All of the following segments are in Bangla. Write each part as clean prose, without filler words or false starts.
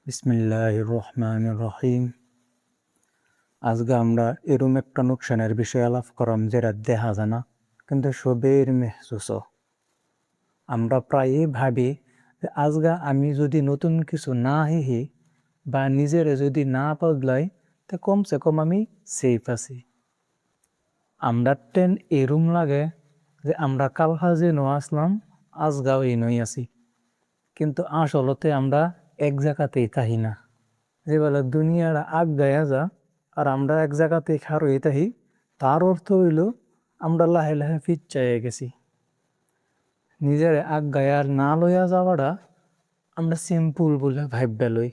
বিসমিল্লাহির রহমানির রহিম। আজকে আমরা এরম একটা নোকসানের বিষয়ে আলাপ করাম যেটা দেখা যায় না কিন্তু সবের মেহসুস। আমরা প্রায়ই ভাবি যে আজকে আমি যদি নতুন কিছু না হিহি বা নিজের যদি না বদলাই তা কমসে কম আমি সেফ আছি। আমরা টেন এরম লাগে যে আমরা কাল হাজে ন আসলাম আজগাও এই নই আছি, কিন্তু আসলতে আমরা এক জায়গাতেই থাকি না। যে বলে দুনিয়ার আগ গায়া যা আর আমরা এক জায়গাতে খারই তাহি, তার অর্থ হইল আমরা লাহে লাহে ফিচ্চাইয়া গেছি। নিজের আগ গায়ার না লইয়া যাওয়াটা আমরা সিম্পল বলে ভাববে লই,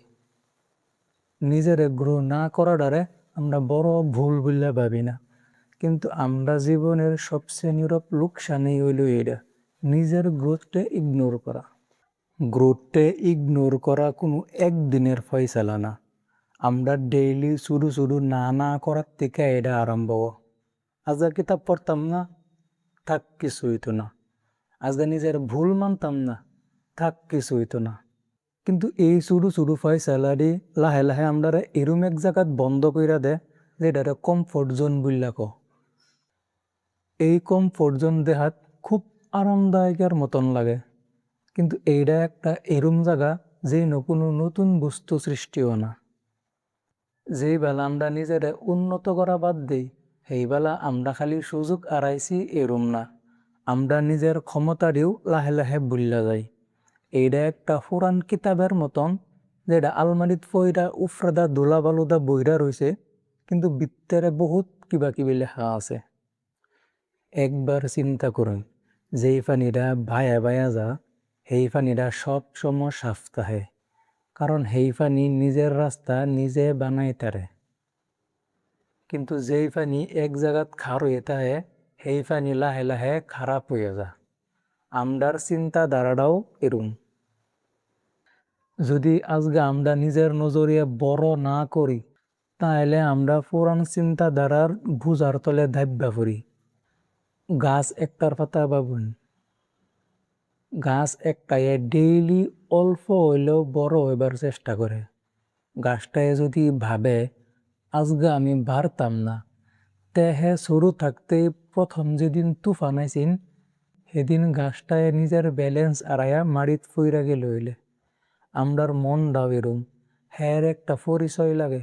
নিজের গ্রো না করাটারে আমরা বড় ভুল বলে ভাবি না। কিন্তু আমরা জীবনের সবচেয়ে নীরব লোকসানই হইল এটা, নিজের গ্রোথটা ইগনোর করা। গ্রোথটা ইগনোর করা কোনো একদিনের ফয়সালা না। আমরা ডেইলি শুরু শুরু না করার থেকে এটা আরম্ভ। আজকে কিতাব পড়তাম না, থাক কিছু হইতো না। আজকে নিজের ভুল মানতাম না, থাক কিছু হইতো না। কিন্তু এই শুরু শুরু ফয়সালারি লাহে লাহে আমরা এরম এক জায়গাত বন্ধ কইরা দে যেটা কমফোর্ট জোন বললা ক। এই কমফোর্ট জোন দেহাত খুব আরামদায়কের মতন লাগে, কিন্তু এইটা একটা এরম জায়গা যে কোনো নতুন বস্তু সৃষ্টিও না। যেই বেলা আমরা নিজের উন্নত করা বাদ দিই, সেই বেলা আমরা খালি সুযোগ আড়াইছি এরম না, আমরা নিজের ক্ষমতারেও লাহে লাহে ভুল্লা যাই। এইটা একটা পুরান কিতাবের মতন যেটা আলমারিত ফইরা উফরাদা দোলা বালুদা বইরা রয়েছে, কিন্তু ভিতরে বহুত কিবা কিবি লেখা আছে। একবার চিন্তা করুন, যেই পানিটা ভায়া ভায়া যা সেই পানিটা সব সময় সাফ থাকে, কারণ সেই পানি নিজের রাস্তা নিজে বানাই তারে। কিন্তু যেই পানি এক জায়গাত খার হয়ে থাকে সেই পানি লাহে লাহে খারাপ হয়ে যা। আমরার চিন্তাধারাটাও এরম। যদি আজকে আমরা নিজের নজরিয়া বড় না করি, তাহলে আমরা পুরান চিন্তাধারার বুঝার তলে ধাব্যা পড়ি। গাছ একটার পাতা বাবুন, গাছ একটাই ডেইলি অল্প হইলেও বড় হইবার চেষ্টা করে। গাছটায় যদি ভাবে আজকে আমি বাড়তাম না, তেহে শুরু থাকতেই প্রথম যেদিন তুফান আইসিন সেদিন গাছটায় নিজের ব্যালেন্স আড়াইয়া মারিত ফইরা গেল হইলে। আমরার মন ডাও এরম, হ্যার একটা পরিচয় লাগে।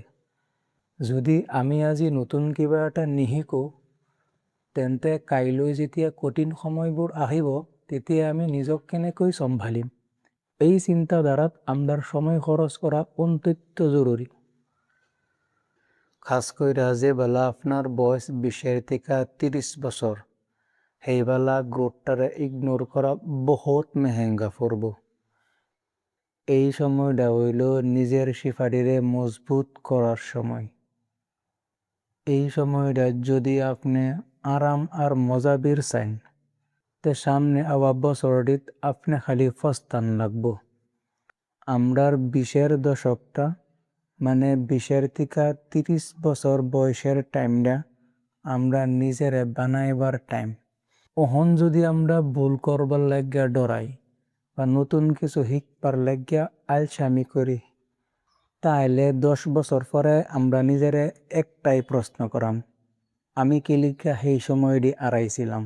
যদি আমি আজি নতুন কিবা এটা নিশিকো, তেন্তে কাইলৈ যেতিয়া কঠিন সময়বোৰ আহিব তেতিয়া আমি নিজক কেনেকৈ চম্ভালিম। এই চিন্তাধারাত আমরার সময় খরচ করা অত্যন্ত জরুরি। খাস কইরা যে বেলা আপনার বয়স 20 থেকে 30 বছর, সেই বেলা গ্রোথটারে ইগনোর করা বহুত মেহেঙ্গা পড়ব। এই সময়টা হইল নিজের সিফারিরে মজবুত করার সময়। এই সময়টা যদি আপনি আরাম আর মজাবির চান, তে সামনে আওয়া বছরটিত আপনি খালি ফস্তান লাগব। আমরার 20-এর দশকটা মানে 20 থেকে 30 বছর বয়সের টাইমটা আমরা নিজেরে বানাইবার টাইম। ওহন যদি আমরা ভুল করবার লাগিয়া ডরাই বা নতুন কিছু শিখবার লাগিয়া আলসামি করি, তাহলে 10 বছর পরে আমরা নিজেরে একটাই প্রশ্ন করাম, আমি কি লিখা সেই সময়টি আড়াইছিলাম।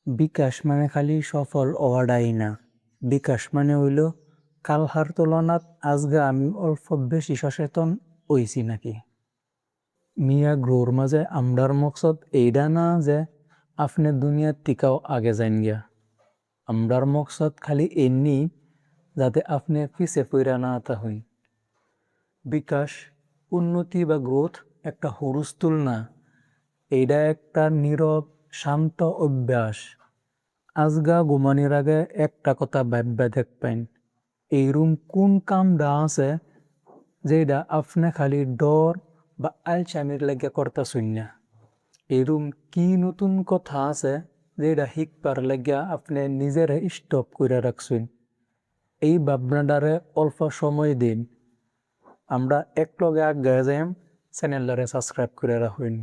বিকাশ মানে খালি সফল হওয়াটাই না, বিকাশ মানে হইল কালহার তুলনাত আজকে আমি অল্প বেশি সচেতন হইছি নাকি। মিয়া গ্রোর মাঝে আমরার মকসদ এইটা না যে আপনি দুনিয়ার টিকাও আগে যান গিয়া। আমরার মকসদ খালি এমনি যাতে আপনি পিছে পইরা না তা হইন। বিকাশ, উন্নতি বা গ্রোথ একটা হুরুস্তুল না, এইটা একটা নীরব শান্ত অভ্যাস। আজগা ঘুমানির আগে একটা কথা ভাববা দেখবেন, এইরুম কোন কামটা আছে যেটা আপনি খালি ডর বা আলসামির লাগিয়া করতেছেন না। এরুম কি নতুন কথা আছে যেটা শিখবার লাগিয়া আপনি নিজের স্টপ করে রাখছেন। এই ভাবনাটারে অল্প সময় দিন। আমরা এক লগে আগে যাইম, চ্যানেলটারে সাবস্ক্রাইব করে রাখুন।